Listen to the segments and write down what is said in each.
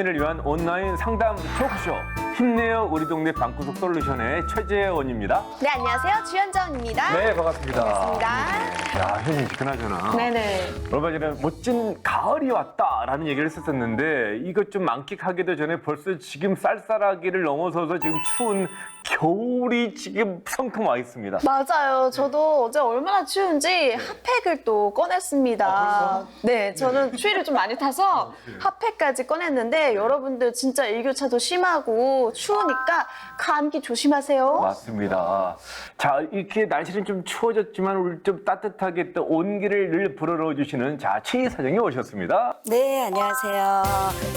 수험생을 위한 온라인 상담 토크쇼 힘내요 우리 동네 방구석 솔루션의 최재원입니다. 네, 안녕하세요. 주현정입니다. 네, 반갑습니다. 반갑습니다. 야, 현진 씨, 그나저나. 네네. 얼마 전에 멋진 가을이 왔다라는 얘기를 했었는데 이것 좀 만끽하기도 전에 벌써 지금 쌀쌀하기를 넘어서서 지금 추운 겨울이 지금 성큼 와 있습니다. 맞아요. 저도 어제 얼마나 추운지 핫팩을 또 꺼냈습니다. 네, 저는 추위를 좀 많이 타서 핫팩까지 꺼냈는데 여러분들 진짜 일교차도 심하고 추우니까 감기 조심하세요. 맞습니다. 자, 이렇게 날씨는 좀 추워졌지만 우리 좀 따뜻하게 또 온기를 늘 불어넣어 주시는 자, 최 사장님 오셨습니다. 네, 안녕하세요.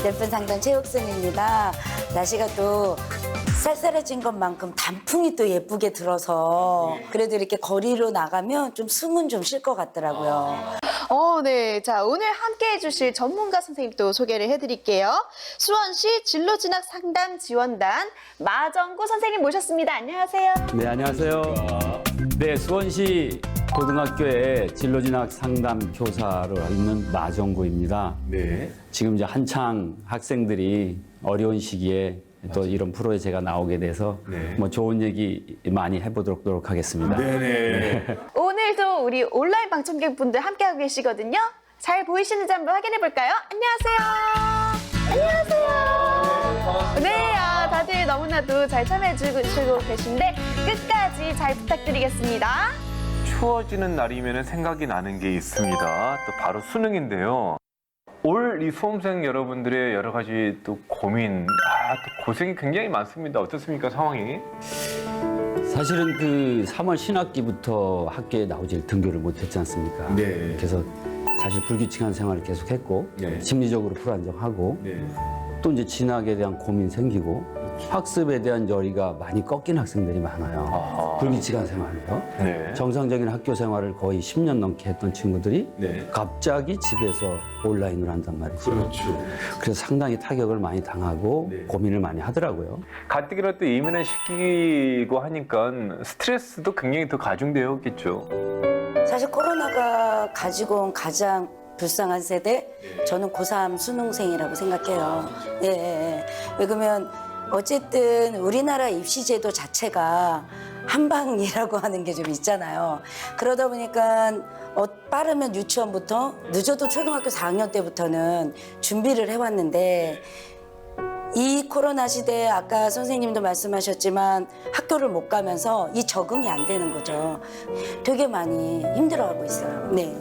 예쁜 상담 최옥순입니다. 날씨가 또 쌀쌀해진 것만큼 단풍이 또 예쁘게 들어서 그래도 이렇게 거리로 나가면 좀 숨은 좀 쉴 것 같더라고요. 네. 자, 오늘 함께 해주실 전문가 선생님 또 소개를 해드릴게요. 수원시 진로진학 상담 지원단 마정구 선생님 모셨습니다. 안녕하세요. 네, 안녕하세요. 네, 수원시 고등학교의 진로진학 상담 교사로 있는 마정구입니다. 네. 지금 이제 한창 학생들이 어려운 시기에 또 이런 프로에 제가 나오게 돼서 네. 뭐 좋은 얘기 많이 해보도록 하겠습니다. 네네. 오늘도 우리 온라인 방청객분들 함께하고 계시거든요. 잘 보이시는지 한번 확인해 볼까요? 안녕하세요. 안녕하세요. 네, 다들 너무나도 잘 참여해주고 계신데 끝까지 잘 부탁드리겠습니다. 추워지는 날이면 생각이 나는 게 있습니다. 또 바로 수능인데요. 올 이 수험생 여러분들의 여러 가지 또 고민, 또 고생이 굉장히 많습니다. 어떻습니까, 상황이? 사실은 그 3월 신학기부터 학교에 나오질 등교를 못했지 않습니까? 네. 그래서 사실 불규칙한 생활을 계속했고 네. 심리적으로 불안정하고 네. 또 이제 진학에 대한 고민 생기고 학습에 대한 열의가 많이 꺾인 학생들이 많아요. 아하. 불규칙한 생활로요. 네. 정상적인 학교 생활을 거의 10년 넘게 했던 친구들이 네. 갑자기 집에서 온라인으로 한단 말이죠. 그렇죠. 그래서 상당히 타격을 많이 당하고 네. 고민을 많이 하더라고요. 가뜩이나 또 예민한 시기고 하니까 스트레스도 굉장히 더 가중되었겠죠. 사실 코로나가 가지고 온 가장 불쌍한 세대, 저는 고3 수능생이라고 생각해요. 예. 왜 그러면 어쨌든 우리나라 입시제도 자체가 한방이라고 하는 게 좀 있잖아요. 그러다 보니까 빠르면 유치원부터 늦어도 초등학교 4학년 때부터는 준비를 해왔는데 이 코로나 시대에 아까 선생님도 말씀하셨지만 학교를 못 가면서 이 적응이 안 되는 거죠. 되게 많이 힘들어하고 있어요. 네.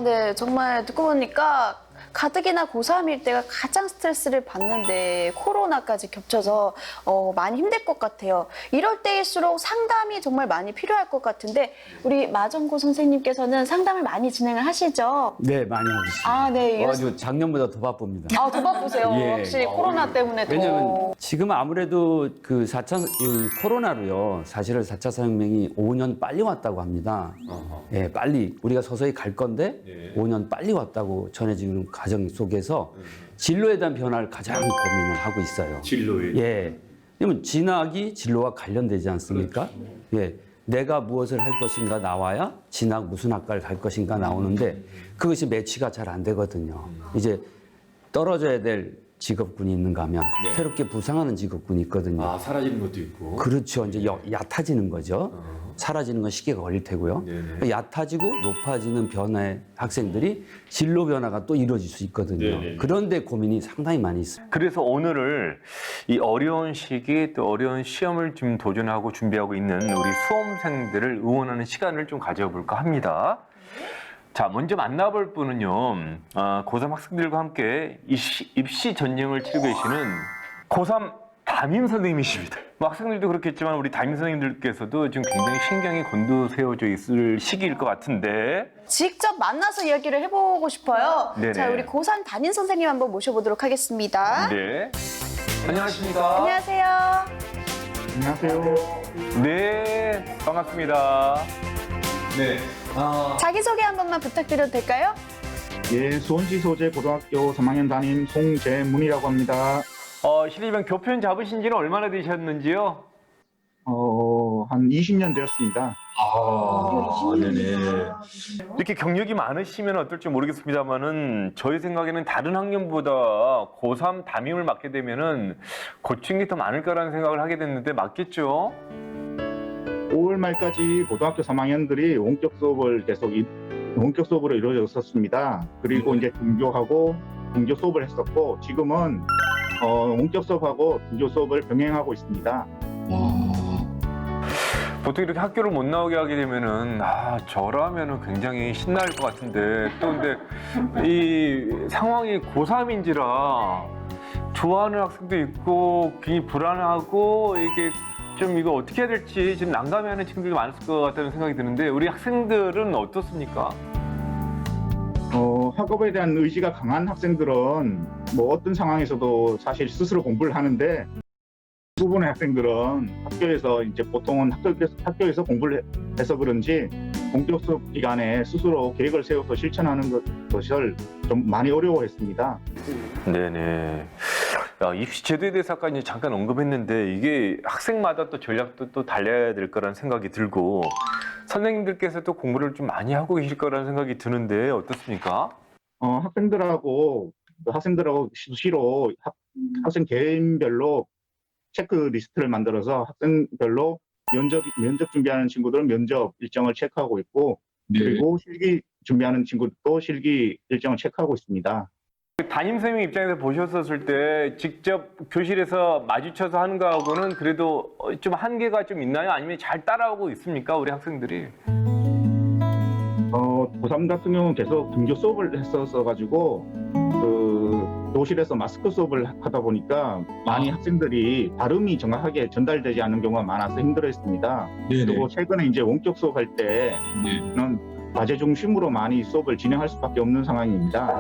네. 정말 듣고 보니까 가뜩이나 고3일 때가 가장 스트레스를 받는데 코로나까지 겹쳐서 많이 힘들 것 같아요. 이럴 때일수록 상담이 정말 많이 필요할 것 같은데 우리 마정구 선생님께서는 상담을 많이 진행을 하시죠? 네, 많이 하고 있습니다. 네. 아주 작년보다 더 바쁩니다. 더 바쁘세요. 예. 확실히 코로나 때문에 더. 왜냐면 지금 아무래도 그 4차 이 코로나로요. 사실은 4차 산업혁명이 5년 빨리 왔다고 합니다. 예, 빨리 우리가 서서히 갈 건데 5년 빨리 왔다고 전해지는 과정 속에서 진로에 대한 변화를 가장 고민을 하고 있어요. 진로에. 예. 왜냐면 진학이 진로와 관련되지 않습니까? 예. 내가 무엇을 할 것인가 나와야 진학 무슨 학과를 갈 것인가 나오는데 그것이 매치가 잘 안 되거든요. 이제 떨어져야 될 직업군이 있는가 하면 새롭게 부상하는 직업군이 있거든요. 사라지는 것도 있고. 그렇죠. 이제 얕아지는 거죠. 사라지는 건 시기가 걸릴 테고요. 네네. 얕아지고 높아지는 변화의 학생들이 진로 변화가 또 이루어질 수 있거든요. 네네. 그런데 고민이 상당히 많이 있습니다. 그래서 오늘을 이 어려운 시기 또 어려운 시험을 지금 도전하고 준비하고 있는 우리 수험생들을 응원하는 시간을 좀 가져볼까 합니다. 자, 먼저 만나볼 분은요, 고3 학생들과 함께 입시 전쟁을 치르고 계시는 고3 담임 선생님이십니다. 뭐 학생들도 그렇겠지만 우리 담임 선생님들께서도 지금 굉장히 신경이 곤두세워져 있을 시기일 것 같은데. 직접 만나서 이야기를 해보고 싶어요. 네네. 자, 우리 고3 담임 선생님 한번 모셔보도록 하겠습니다. 네. 안녕하십니까. 안녕하세요. 안녕하세요. 네, 반갑습니다. 네. 자기소개 한 번만 부탁드려도 될까요? 예, 수원시 소재 고등학교 3학년 담임 송재문이라고 합니다. 실례지만 교편 잡으신 지는 얼마나 되셨는지요? 한 20년 되었습니다. 네네. 이렇게 경력이 많으시면 어떨지 모르겠습니다만은 저희 생각에는 다른 학년보다 고3 담임을 맡게 되면은 고충이 더 많을 거라는 생각을 하게 됐는데 맞겠죠? 5월 말까지 고등학교 3학년들이 원격 수업으로 이루어졌었습니다. 그리고 이제 등교 수업을 했었고 지금은 원격 수업하고 등교 수업을 병행하고 있습니다. 보통 이렇게 학교를 못 나오게 하게 되면은 저라면은 굉장히 신날 것 같은데 또 근데 이 상황이 고3인지라 좋아하는 학생도 있고 괜히 불안하고 이게 좀 이거 어떻게 해야 될지 지금 난감해하는 친구들이 많을 것 같다는 생각이 드는데 우리 학생들은 어떻습니까? 학업에 대한 의지가 강한 학생들은 뭐 어떤 상황에서도 사실 스스로 공부를 하는데 부분의 학생들은 학교에서 이제 보통은 학교에서 공부를 해서 그런지 본격 수업 기간에 스스로 계획을 세워서 실천하는 것을 좀 많이 어려워했습니다. 네네. 입시 제도에 대해서 아까 이제 잠깐 언급했는데 이게 학생마다 또 전략도 또 달려야 될 거라는 생각이 들고 선생님들께서도 공부를 좀 많이 하고 계실 거라는 생각이 드는데 어떻습니까? 학생들하고 수시로 학생 개인별로 체크리스트를 만들어서 학생별로 면접 준비하는 친구들은 면접 일정을 체크하고 있고 그리고 실기 준비하는 친구도 실기 일정을 체크하고 있습니다. 담임선생님 입장에서 보셨었을 때 직접 교실에서 마주쳐서 하는 거하고는 그래도 좀 한계가 좀 있나요? 아니면 잘 따라오고 있습니까? 우리 학생들이? 고3 같은 경우는 계속 등교 수업을 했었어가지고 교실에서 마스크 수업을 하다 보니까 많이 학생들이 발음이 정확하게 전달되지 않는 경우가 많아서 힘들어했습니다. 그리고 최근에 이제 원격 수업할 때는 과제 중심으로 많이 수업을 진행할 수밖에 없는 상황입니다.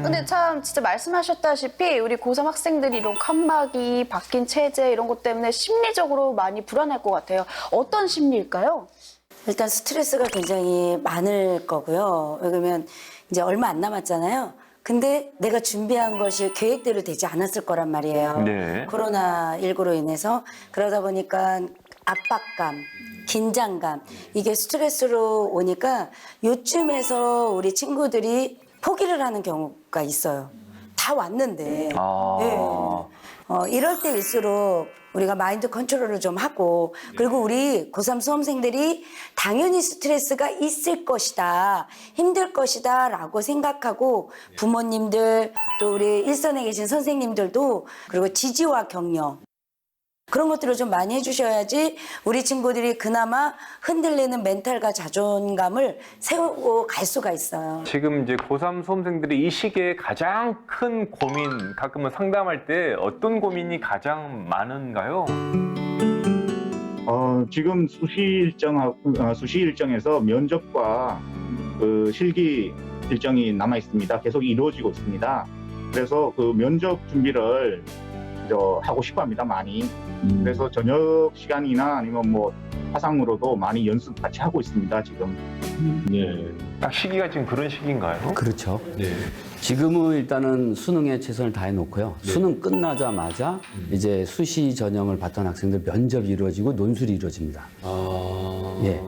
근데 참 진짜 말씀하셨다시피 우리 고3 학생들이 이런 칸막이, 바뀐 체제 이런 것 때문에 심리적으로 많이 불안할 것 같아요. 어떤 심리일까요? 일단 스트레스가 굉장히 많을 거고요. 왜냐면 이제 얼마 안 남았잖아요. 근데 내가 준비한 것이 계획대로 되지 않았을 거란 말이에요. 네. 코로나19로 인해서. 그러다 보니까 압박감, 긴장감, 이게 스트레스로 오니까 요쯤에서 우리 친구들이 포기를 하는 경우가 있어요. 다 왔는데. 이럴 때일수록 우리가 마인드 컨트롤을 좀 하고 그리고 우리 고3 수험생들이 당연히 스트레스가 있을 것이다, 힘들 것이다 라고 생각하고 부모님들 또 우리 일선에 계신 선생님들도 그리고 지지와 격려 그런 것들을 좀 많이 해주셔야지 우리 친구들이 그나마 흔들리는 멘탈과 자존감을 세우고 갈 수가 있어요. 지금 이제 고3 수험생들이 이 시기에 가장 큰 고민, 가끔은 상담할 때 어떤 고민이 가장 많은가요? 지금 수시 일정에서 면접과 실기 일정이 남아 있습니다. 계속 이루어지고 있습니다. 그래서 그 면접 준비를 하고 싶어 합니다, 많이. 그래서 저녁 시간이나 아니면 뭐 화상으로도 많이 연습 같이 하고 있습니다, 지금. 네. 딱 시기가 지금 그런 시기인가요? 그렇죠. 네. 지금은 일단은 수능에 최선을 다해 놓고요. 수능 끝나자마자 이제 수시 전형을 봤던 학생들 면접이 이루어지고 논술이 이루어집니다. 예.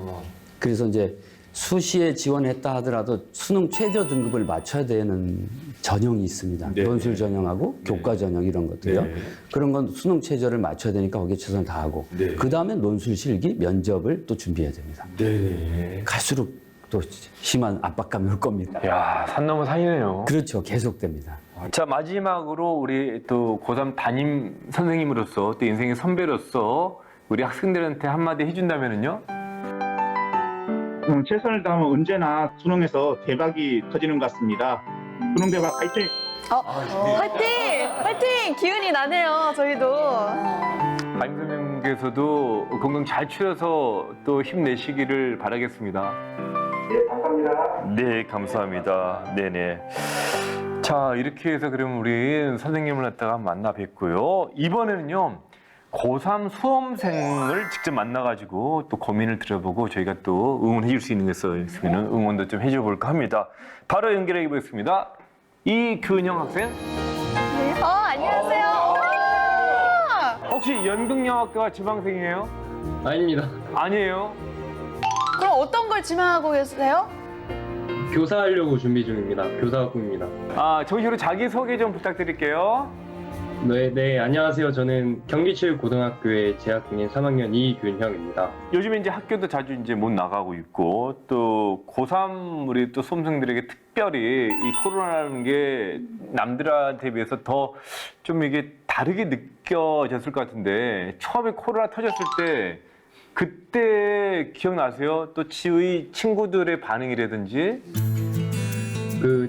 그래서 이제 수시에 지원했다 하더라도 수능 최저 등급을 맞춰야 되는 전형이 있습니다. 네. 논술 전형하고 교과 전형 이런 것들이요. 네. 그런 건 수능 최저를 맞춰야 되니까 거기에 최선을 다하고 네. 그 다음에 논술 실기 면접을 또 준비해야 됩니다. 네. 갈수록 또 심한 압박감이 올 겁니다. 야, 산 넘어 산이네요. 그렇죠. 계속됩니다. 자, 마지막으로 우리 또 고3 담임 선생님으로서 또 인생의 선배로서 우리 학생들한테 한마디 해준다면은요? 최선을 다하면 언제나 수능에서 대박이 터지는 것 같습니다. 수능 대박 화이팅! 화이팅! 화이팅! 기운이 나네요, 저희도. 담임 선생님께서도 건강 잘 추려서 또 힘내시기를 바라겠습니다. 네, 감사합니다. 네, 감사합니다. 네네. 자, 이렇게 해서 그럼 우리 선생님을 갖다가 만나 뵙고요. 이번에는요, 고3 수험생을 직접 만나가지고 또 고민을 들어보고 저희가 또 응원해 줄 수 있는 것에 있으면 응원도 좀 해줘 볼까 합니다. 바로 연결해 보겠습니다. 이균영 학생. 안녕하세요. 혹시 연극영화과 지망생이에요? 아닙니다. 아니에요? 그럼 어떤 걸 지망하고 계세요? 교사하려고 준비 중입니다. 교사가 꿈입니다. 정식으로 자기소개 좀 부탁드릴게요. 네, 안녕하세요. 저는 경기체육고등학교에 재학 중인 3학년 이균형입니다. 요즘에 이제 학교도 자주 이제 못 나가고 있고 또 고3 우리 또 수험생들에게 특별히 이 코로나라는 게 남들한테 비해서 더 좀 이게 다르게 느껴졌을 것 같은데 처음에 코로나 터졌을 때 그때 기억나세요? 또 지의 친구들의 반응이라든지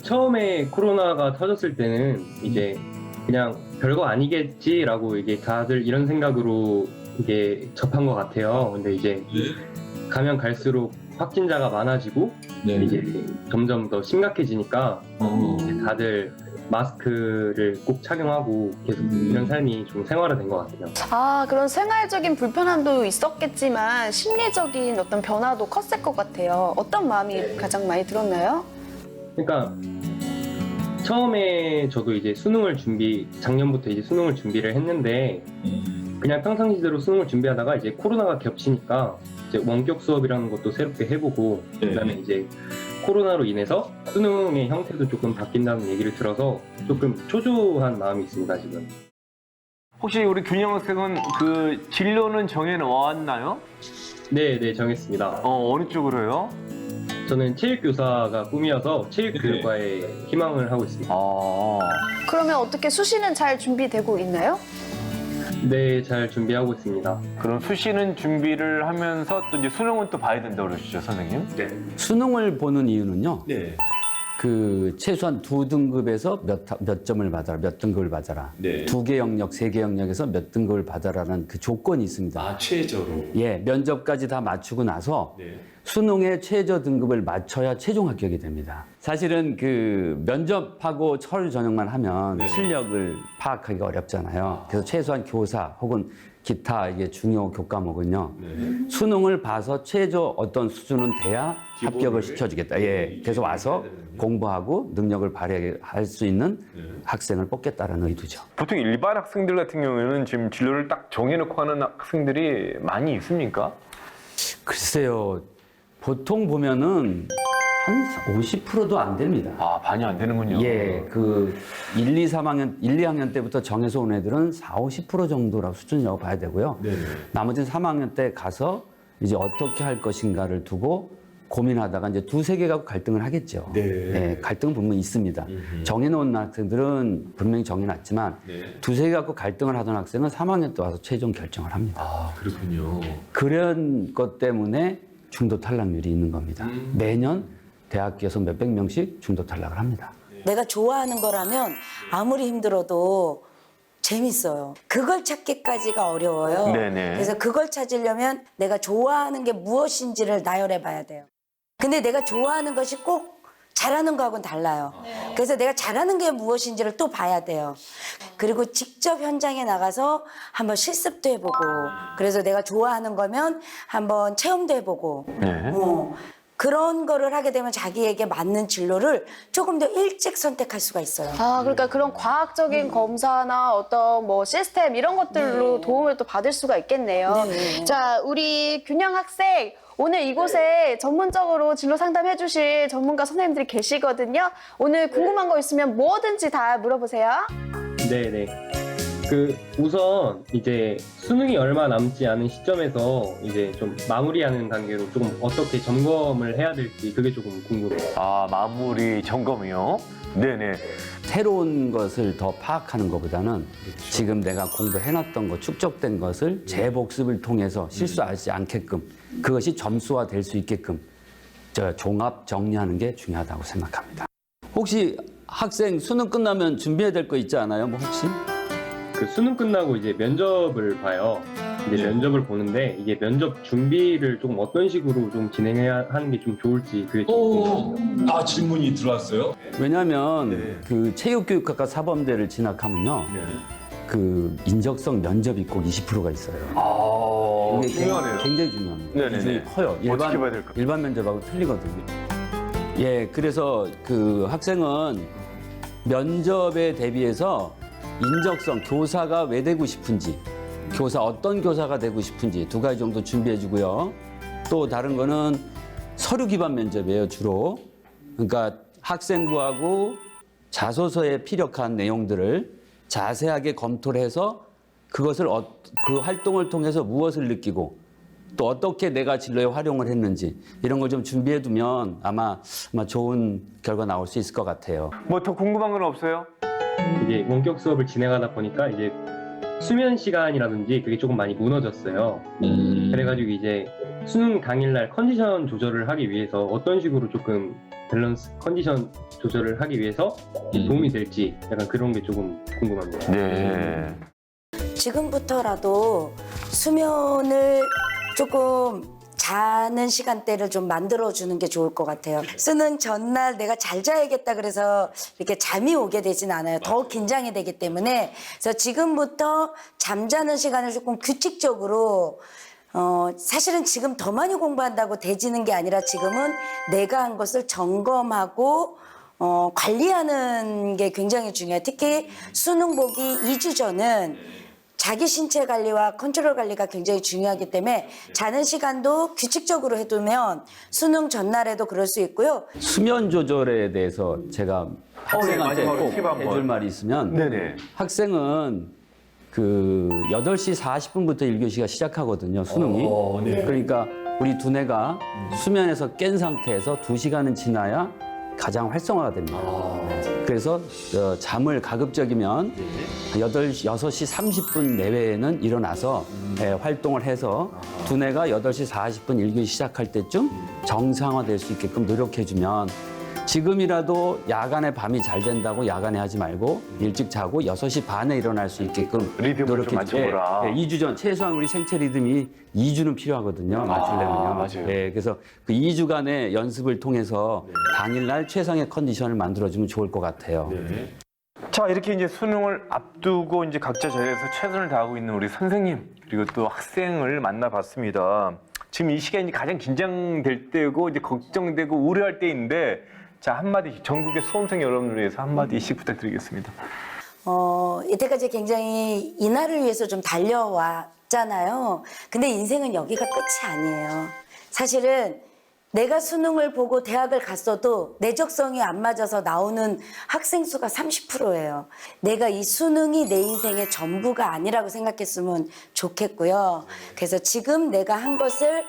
처음에 코로나가 터졌을 때는 이제 그냥 별거 아니겠지라고 이게 다들 이런 생각으로 이게 접한 것 같아요. 근데 이제 가면 갈수록 확진자가 많아지고 이제 점점 더 심각해지니까 이제 다들 마스크를 꼭 착용하고 계속 이런 삶이 좀 생활화된 것 같아요. 그런 생활적인 불편함도 있었겠지만 심리적인 어떤 변화도 컸을 것 같아요. 어떤 마음이 가장 많이 들었나요? 그러니까 처음에 저도 이제 작년부터 이제 수능을 준비를 했는데 그냥 평상시대로 수능을 준비하다가 이제 코로나가 겹치니까 이제 원격 수업이라는 것도 새롭게 해보고 그다음에 이제 코로나로 인해서 수능의 형태도 조금 바뀐다는 얘기를 들어서 조금 초조한 마음이 있습니다, 지금. 혹시 우리 균형 학생은 그 진로는 정해 놓았나요? 네, 정했습니다. 어느 쪽으로요? 저는 체육교사가 꿈이어서 체육교육과에 희망을 하고 있습니다. 그러면 어떻게 수시는 잘 준비되고 있나요? 네, 잘 준비하고 있습니다. 그럼 수시는 준비를 하면서 또 이제 수능은 또 봐야 된다고 그러시죠, 선생님? 네. 수능을 보는 이유는요. 네. 그 최소한 2등급에서 몇 점을 받아라, 몇 등급을 받아라. 네. 2개 영역, 3개 영역에서 몇 등급을 받아라는 그 조건이 있습니다. 최저로. 예, 면접까지 다 맞추고 나서 네. 수능의 최저 등급을 맞춰야 최종 합격이 됩니다. 사실은 그 면접하고 서류 전형만 하면 실력을 파악하기가 어렵잖아요. 그래서 최소한 교사 혹은 기타 이게 중요 교과목은요. 수능을 봐서 최저 어떤 수준은 돼야 합격을 시켜주겠다. 예, 그래서 와서 공부하고 능력을 발휘할 수 있는 학생을 뽑겠다라는 의도죠. 보통 일반 학생들 같은 경우에는 지금 진로를 딱 정해놓고 하는 학생들이 많이 있습니까? 글쎄요, 보통 보면은 한 50%도 안 됩니다. 반이 안 되는군요. 예, 그 1, 2학년 때부터 정해서 온 애들은 40~50% 정도라고 수준이라고 봐야 되고요. 네. 나머지는 3학년 때 가서 이제 어떻게 할 것인가를 두고 고민하다가 이제 2~3개 갖고 갈등을 하겠죠. 네. 예, 갈등은 분명히 있습니다. 정해놓은 학생들은 분명히 정해놨지만 2~3개 갖고 갈등을 하던 학생은 3학년 때 와서 최종 결정을 합니다. 그렇군요. 그런 것 때문에 중도 탈락률이 있는 겁니다. 매년 대학교에서 몇백 명씩 중도 탈락을 합니다. 내가 좋아하는 거라면 아무리 힘들어도 재밌어요. 그걸 찾기까지가 어려워요. 네네. 그래서 그걸 찾으려면 내가 좋아하는 게 무엇인지를 나열해 봐야 돼요. 근데 내가 좋아하는 것이 꼭 잘하는 거하고는 달라요. 그래서 내가 잘하는 게 무엇인지를 또 봐야 돼요. 그리고 직접 현장에 나가서 한번 실습도 해보고, 그래서 내가 좋아하는 거면 한번 체험도 해보고, 네. 그런 거를 하게 되면 자기에게 맞는 진로를 조금 더 일찍 선택할 수가 있어요. 그러니까 그런 과학적인 검사나 어떤 뭐 시스템 이런 것들로 도움을 또 받을 수가 있겠네요. 네. 자, 우리 균형 학생 오늘 이곳에 전문적으로 진로 상담해 주실 전문가 선생님들이 계시거든요. 오늘 궁금한 거 있으면 뭐든지 다 물어보세요. 네. 우선 이제 수능이 얼마 남지 않은 시점에서 이제 좀 마무리하는 단계로 조금 어떻게 점검을 해야 될지 그게 조금 궁금해요. 마무리 점검이요? 네네. 새로운 것을 더 파악하는 것보다는 지금 내가 공부해놨던 것, 축적된 것을 재복습을 통해서 실수하지 않게끔 그것이 점수화 될 수 있게끔 종합 정리하는 게 중요하다고 생각합니다. 혹시 학생 수능 끝나면 준비해야 될 거 있지 않아요? 뭐 혹시? 그 수능 끝나고 이제 면접을 봐요. 이제 면접을 보는데 이게 면접 준비를 조금 어떤 식으로 좀 진행해야 하는 게 좀 좋을지 그게 좀 궁금해요. 질문이 들어왔어요? 왜냐하면 그 체육교육학과 사범대를 진학하면요. 그 인적성 면접이 꼭 20%가 있어요. 이게 중요하네요. 굉장히 중요합니다. 네네네. 기준이 커요. 어떻게 봐야 될까요? 일반 면접하고 틀리거든요. 예, 그래서 그 학생은 면접에 대비해서 인적성, 교사가 왜 되고 싶은지, 교사 어떤 교사가 되고 싶은지 2가지 정도 준비해 주고요. 또 다른 거는 서류 기반 면접이에요, 주로. 그러니까 학생부하고 자소서에 피력한 내용들을 자세하게 검토를 해서 그것을 그 활동을 통해서 무엇을 느끼고 또 어떻게 내가 진로에 활용을 했는지 이런 걸 좀 준비해 두면 아마 좋은 결과 나올 수 있을 것 같아요. 뭐 더 궁금한 건 없어요? 이게 원격 수업을 진행하다 보니까 이제 수면 시간이라든지 그게 조금 많이 무너졌어요. 그래가지고 이제 수능 당일날 컨디션 조절을 하기 위해서 어떤 식으로 조금 밸런스 컨디션 조절을 하기 위해서 도움이 될지 약간 그런 게 조금 궁금합니다. 네. 지금부터라도 수면을 조금 자는 시간대를 좀 만들어주는 게 좋을 것 같아요. 수능 전날 내가 잘 자야겠다 그래서 이렇게 잠이 오게 되진 않아요. 더 긴장이 되기 때문에. 그래서 지금부터 잠자는 시간을 조금 규칙적으로 사실은 지금 더 많이 공부한다고 되지는 게 아니라 지금은 내가 한 것을 점검하고 관리하는 게 굉장히 중요해요. 특히 수능 보기 2주 전은 자기 신체 관리와 컨트롤 관리가 굉장히 중요하기 때문에 자는 시간도 규칙적으로 해두면 수능 전날에도 그럴 수 있고요. 수면 조절에 대해서 제가 학생한테 마지막으로 꼭 팁 한번. 해줄 말이 있으면 네네. 학생은 그 8시 40분부터 1교시가 시작하거든요, 수능이. 네. 그러니까 우리 두뇌가 수면에서 깬 상태에서 2시간은 지나야 가장 활성화가 됩니다. 그래서 잠을 가급적이면 6시 30분 내외에는 일어나서 활동을 해서 두뇌가 8시 40분 1교시 시작할 때쯤 정상화될 수 있게끔 노력해주면 지금이라도 야간에 밤이 잘 된다고 야간에 하지 말고 일찍 자고 6시 반에 일어날 수 있게끔 리듬을 좀 맞춰보라. 2주 전, 최소한 우리 생체 리듬이 2주는 필요하거든요. 맞추려면요. 맞아요. 그래서 그 2주간의 연습을 통해서 당일날 최상의 컨디션을 만들어주면 좋을 것 같아요. 자, 이렇게 이제 수능을 앞두고 이제 각자 자리에서 최선을 다하고 있는 우리 선생님 그리고 또 학생을 만나봤습니다. 지금 이 시간이 가장 긴장될 때고 이제 걱정되고 우려할 때인데 자, 한마디 전국의 수험생 여러분을 위해서 한마디씩 부탁드리겠습니다. 이때까지 굉장히 이날을 위해서 좀 달려왔잖아요. 근데 인생은 여기가 끝이 아니에요. 사실은 내가 수능을 보고 대학을 갔어도 내적성이 안 맞아서 나오는 학생 수가 30%예요. 내가 이 수능이 내 인생의 전부가 아니라고 생각했으면 좋겠고요. 그래서 지금 내가 한 것을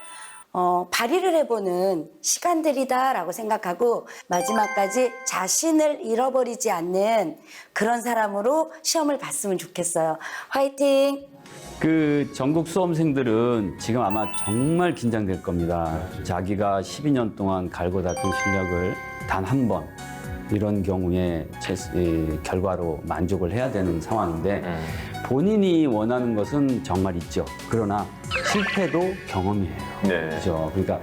발휘를 해보는 시간들이다라고 생각하고 마지막까지 자신을 잃어버리지 않는 그런 사람으로 시험을 봤으면 좋겠어요. 화이팅! 그 전국 수험생들은 지금 아마 정말 긴장될 겁니다. 자기가 12년 동안 갈고 닦은 실력을 단 한 번 이런 경우에 결과로 만족을 해야 되는 상황인데 본인이 원하는 것은 정말 있죠. 그러나 실패도 경험이에요. 네. 그죠? 그러니까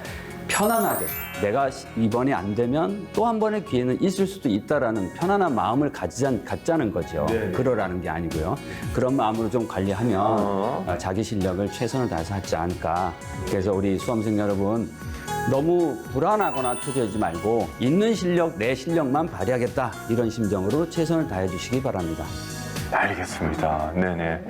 편안하게 내가 이번에 안 되면 또 한 번의 기회는 있을 수도 있다라는 편안한 마음을 갖자는 거죠. 그러라는 게 아니고요. 그런 마음으로 좀 관리하면 자기 실력을 최선을 다해서 하지 않을까. 그래서 우리 수험생 여러분 너무 불안하거나 초조하지 말고 있는 실력, 내 실력만 발휘하겠다 이런 심정으로 최선을 다해 주시기 바랍니다. 알겠습니다. 네네.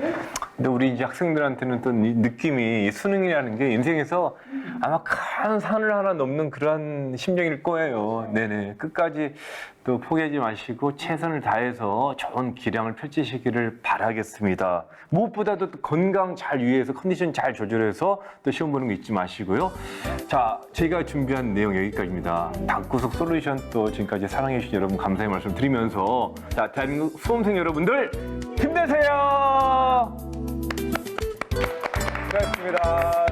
근데 우리 이제 학생들한테는 또 이 느낌이 이 수능이라는 게 인생에서 아마 큰 산을 하나 넘는 그런 심정일 거예요. 네네. 끝까지 또 포기하지 마시고 최선을 다해서 좋은 기량을 펼치시기를 바라겠습니다. 무엇보다도 또 건강 잘 유의해서 컨디션 잘 조절해서 또 시험 보는 거 잊지 마시고요. 자, 저희가 준비한 내용 여기까지입니다. 방구석 솔루션 또 지금까지 사랑해주신 여러분 감사의 말씀 드리면서 자, 대한민국 수험생 여러분들 힘내세요! 고맙습니다.